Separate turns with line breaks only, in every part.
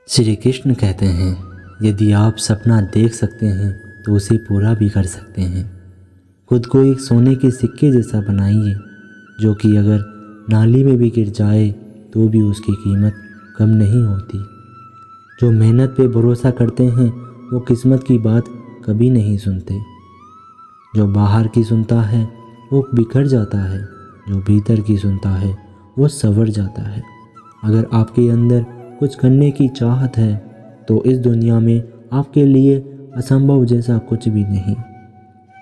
श्री कृष्ण कहते हैं, यदि आप सपना देख सकते हैं तो उसे पूरा भी कर सकते हैं। खुद को एक सोने के सिक्के जैसा बनाइए, जो कि अगर नाली में भी गिर जाए तो भी उसकी कीमत कम नहीं होती। जो मेहनत पे भरोसा करते हैं वो किस्मत की बात कभी नहीं सुनते। जो बाहर की सुनता है वो बिखर जाता है, जो भीतर की सुनता है वो संवर जाता है। अगर आपके अंदर कुछ करने की चाहत है तो इस दुनिया में आपके लिए असंभव जैसा कुछ भी नहीं।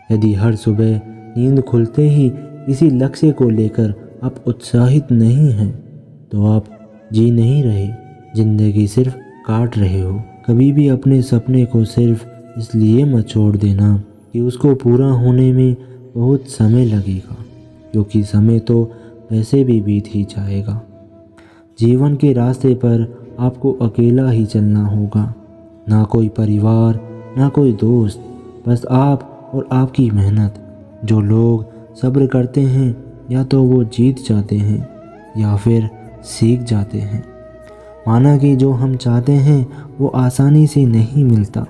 यदि हर सुबह नींद खुलते ही किसी लक्ष्य को लेकर आप उत्साहित नहीं हैं तो आप जी नहीं रहे, जिंदगी सिर्फ काट रहे हो। कभी भी अपने सपने को सिर्फ इसलिए मत छोड़ देना कि उसको पूरा होने में बहुत समय लगेगा, क्योंकि समय तो वैसे भी बीत ही जाएगा। जीवन के रास्ते पर आपको अकेला ही चलना होगा, ना कोई परिवार ना कोई दोस्त, बस आप और आपकी मेहनत। जो लोग सब्र करते हैं या तो वो जीत जाते हैं या फिर सीख जाते हैं। माना कि जो हम चाहते हैं वो आसानी से नहीं मिलता,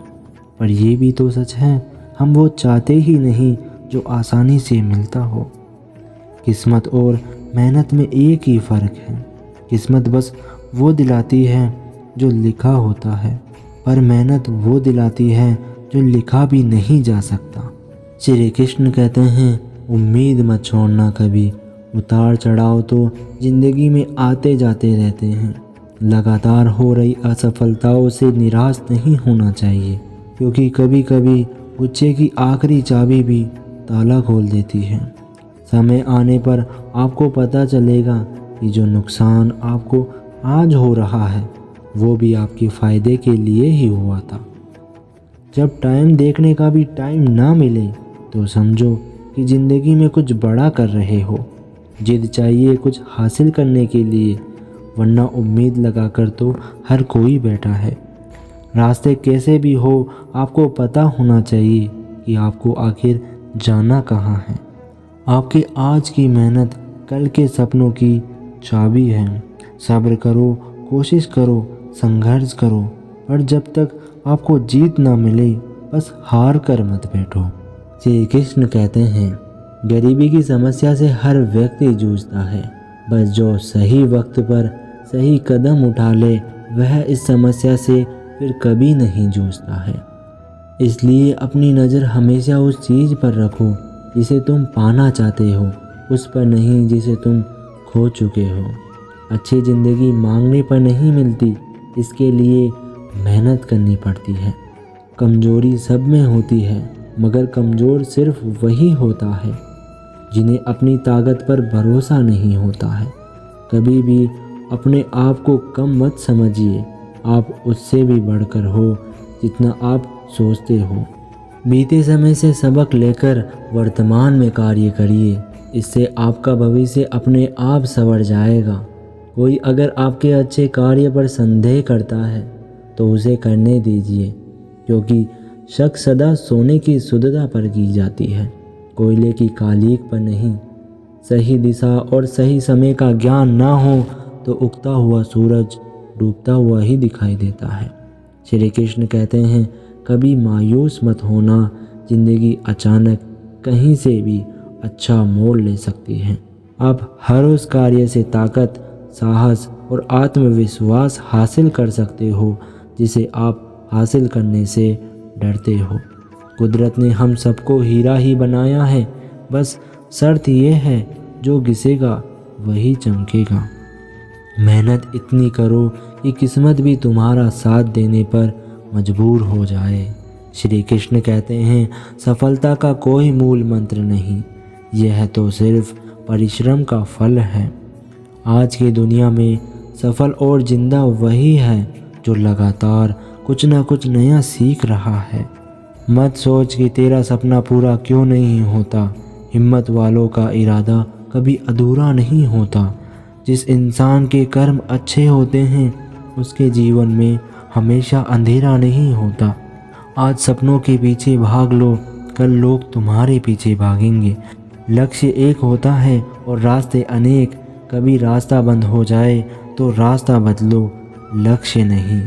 पर ये भी तो सच है हम वो चाहते ही नहीं जो आसानी से मिलता हो। किस्मत और मेहनत में एक ही फ़र्क है, किस्मत बस वो दिलाती है जो लिखा होता है, पर मेहनत वो दिलाती है जो लिखा भी नहीं जा सकता। श्री कृष्ण कहते हैं, उम्मीद मत छोड़ना कभी। उतार चढ़ाव तो ज़िंदगी में आते जाते रहते हैं। लगातार हो रही असफलताओं से निराश नहीं होना चाहिए, क्योंकि कभी कभी गुच्छे की आखिरी चाबी भी ताला खोल देती है। समय आने पर आपको पता चलेगा कि जो नुकसान आपको आज हो रहा है वो भी आपके फ़ायदे के लिए ही हुआ था। जब टाइम देखने का भी टाइम ना मिले तो समझो कि ज़िंदगी में कुछ बड़ा कर रहे हो। जिद चाहिए कुछ हासिल करने के लिए, वरना उम्मीद लगाकर तो हर कोई बैठा है। रास्ते कैसे भी हो आपको पता होना चाहिए कि आपको आखिर जाना कहाँ है। आपके आज की मेहनत कल के सपनों की चाबी है। सब्र करो, कोशिश करो, संघर्ष करो, पर जब तक आपको जीत ना मिले बस हार कर मत बैठो। श्री कृष्ण कहते हैं, गरीबी की समस्या से हर व्यक्ति जूझता है, बस जो सही वक्त पर सही कदम उठा ले वह इस समस्या से फिर कभी नहीं जूझता है। इसलिए अपनी नज़र हमेशा उस चीज़ पर रखो जिसे तुम पाना चाहते हो, उस पर नहीं जिसे तुम खो चुके हो। अच्छी ज़िंदगी मांगने पर नहीं मिलती, इसके लिए मेहनत करनी पड़ती है। कमज़ोरी सब में होती है, मगर कमज़ोर सिर्फ वही होता है जिन्हें अपनी ताकत पर भरोसा नहीं होता है। कभी भी अपने आप को कम मत समझिए, आप उससे भी बढ़कर हो जितना आप सोचते हो। बीते समय से सबक लेकर वर्तमान में कार्य करिए, इससे आपका भविष्य अपने आप संवर जाएगा। कोई अगर आपके अच्छे कार्य पर संदेह करता है तो उसे करने दीजिए, क्योंकि शक सदा सोने की शुद्धता पर की जाती है, कोयले की कालीक पर नहीं। सही दिशा और सही समय का ज्ञान ना हो तो उगता हुआ सूरज डूबता हुआ ही दिखाई देता है। श्री कृष्ण कहते हैं, कभी मायूस मत होना, जिंदगी अचानक कहीं से भी अच्छा मोड़ ले सकती है। आप हर उस कार्य से ताकत, साहस और आत्मविश्वास हासिल कर सकते हो जिसे आप हासिल करने से डरते हो। कुदरत ने हम सबको हीरा ही बनाया है, बस शर्त यह है जो घिसेगा वही चमकेगा। मेहनत इतनी करो कि किस्मत भी तुम्हारा साथ देने पर मजबूर हो जाए। श्री कृष्ण कहते हैं, सफलता का कोई मूल मंत्र नहीं, यह तो सिर्फ परिश्रम का फल है। आज की दुनिया में सफल और जिंदा वही है जो लगातार कुछ ना कुछ नया सीख रहा है। मत सोच कि तेरा सपना पूरा क्यों नहीं होता। हिम्मत वालों का इरादा कभी अधूरा नहीं होता। जिस इंसान के कर्म अच्छे होते हैं उसके जीवन में हमेशा अंधेरा नहीं होता। आज सपनों के पीछे भाग लो, कल लोग तुम्हारे पीछे भागेंगे। लक्ष्य एक होता है और रास्ते अनेक। कभी रास्ता बंद हो जाए तो रास्ता बदलो, लक्ष्य नहीं।